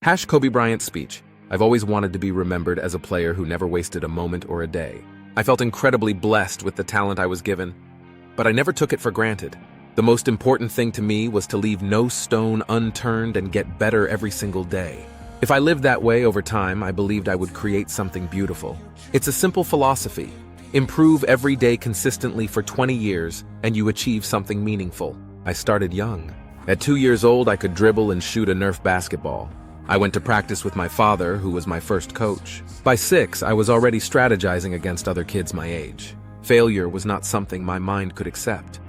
Kobe Bryant's speech. I've always wanted to be remembered as a player who never wasted a moment or a day. I felt incredibly blessed with the talent I was given, but I never took it for granted. The most important thing to me was to leave no stone unturned and get better every single day. If I lived that way over time, I believed I would create something beautiful. It's a simple philosophy. Improve every day consistently for 20 years, and you achieve something meaningful. I started young. At 2 years old, I could dribble and shoot a Nerf basketball. I went to practice with my father, who was my first coach. By 6, I was already strategizing against other kids my age. Failure was not something my mind could accept.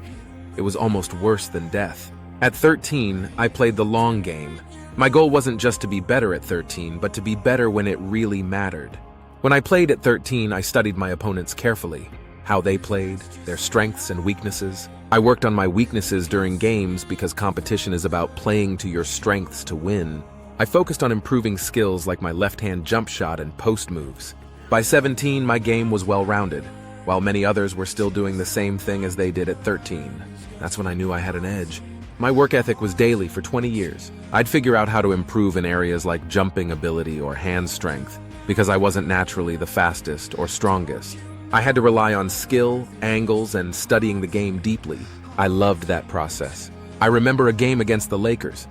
It was almost worse than death. At 13, I played the long game. My goal wasn't just to be better at 13, but to be better when it really mattered. When I played at 13, I studied my opponents carefully, how they played, their strengths and weaknesses. I worked on my weaknesses during games because competition is about playing to your strengths to win. I focused on improving skills like my left-hand jump shot and post moves. By 17, my game was well-rounded, while many others were still doing the same thing as they did at 13. That's when I knew I had an edge. My work ethic was daily for 20 years. I'd figure out how to improve in areas like jumping ability or hand strength, because I wasn't naturally the fastest or strongest. I had to rely on skill, angles, and studying the game deeply. I loved that process. I remember a game against the Lakers.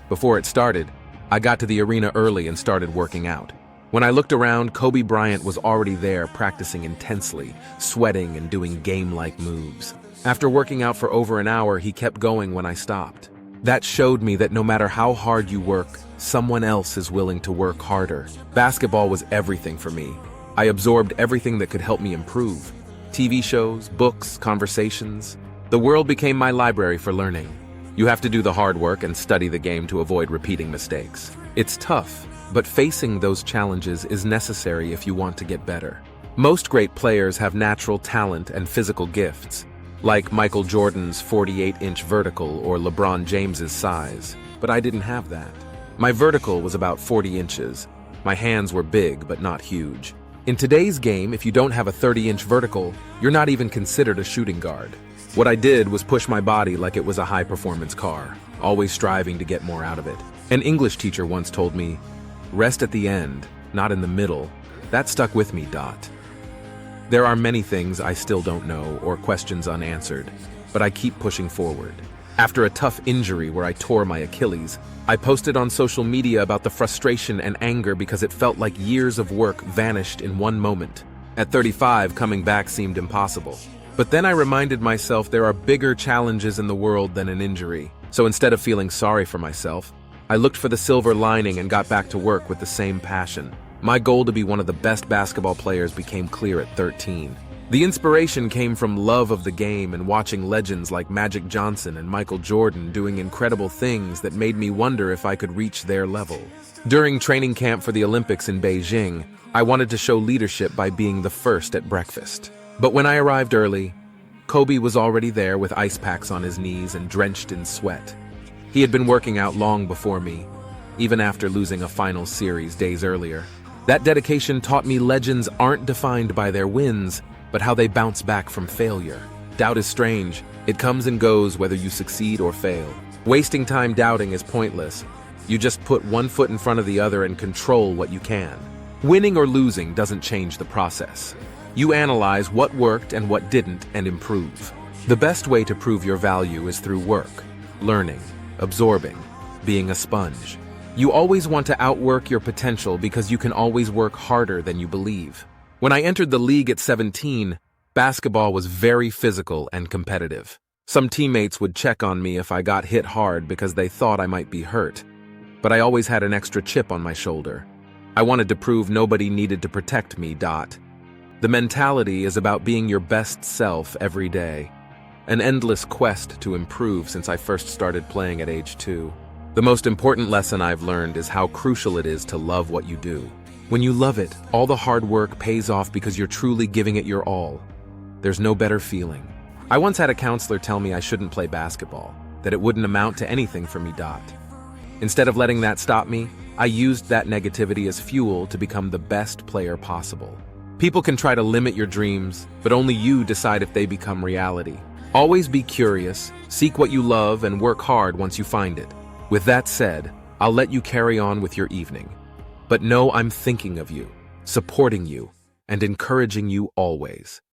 Before it started, I got to the arena early and started working out. When I looked around, Kobe Bryant was already there practicing intensely, sweating and doing game-like moves. After working out for over an hour, he kept going when I stopped. That showed me that no matter how hard you work, someone else is willing to work harder. Basketball was everything for me. I absorbed everything that could help me improve. TV shows, books, conversations. The world became my library for learning. You have to do the hard work and study the game to avoid repeating mistakes. It's tough, but facing those challenges is necessary if you want to get better. Most great players have natural talent and physical gifts, like Michael Jordan's 48-inch vertical or LeBron James's size, but I didn't have that. My vertical was about 40 inches. My hands were big, but not huge. In today's game, if you don't have a 30-inch vertical, you're not even considered a shooting guard. What I did was push my body like it was a high-performance car, always striving to get more out of it. An English teacher once told me, "Rest at the end, not in the middle." That stuck with me. There are many things I still don't know or questions unanswered, but I keep pushing forward. After a tough injury where I tore my Achilles, I posted on social media about the frustration and anger because it felt like years of work vanished in one moment. At 35, coming back seemed impossible. But then I reminded myself there are bigger challenges in the world than an injury. So instead of feeling sorry for myself, I looked for the silver lining and got back to work with the same passion. My goal to be one of the best basketball players became clear at 13. The inspiration came from love of the game and watching legends like Magic Johnson and Michael Jordan doing incredible things that made me wonder if I could reach their level. During training camp for the Olympics in Beijing, I wanted to show leadership by being the first at breakfast. But when I arrived early, Kobe was already there with ice packs on his knees and drenched in sweat. He had been working out long before me, even after losing a final series days earlier. That dedication taught me legends aren't defined by their wins, but how they bounce back from failure. Doubt is strange. It comes and goes whether you succeed or fail. Wasting time doubting is pointless. You just put one foot in front of the other and control what you can. Winning or losing doesn't change the process. You analyze what worked and what didn't and improve. The best way to prove your value is through work, learning, absorbing, being a sponge. You always want to outwork your potential because you can always work harder than you believe. When I entered the league at 17, basketball was very physical and competitive. Some teammates would check on me if I got hit hard because they thought I might be hurt. But I always had an extra chip on my shoulder. I wanted to prove nobody needed to protect me. The mentality is about being your best self every day. An endless quest to improve since I first started playing at age 2. The most important lesson I've learned is how crucial it is to love what you do. When you love it, all the hard work pays off because you're truly giving it your all. There's no better feeling. I once had a counselor tell me I shouldn't play basketball, that it wouldn't amount to anything for me. Instead of letting that stop me, I used that negativity as fuel to become the best player possible. People can try to limit your dreams, but only you decide if they become reality. Always be curious, seek what you love, and work hard once you find it. With that said, I'll let you carry on with your evening. But know I'm thinking of you, supporting you, and encouraging you always.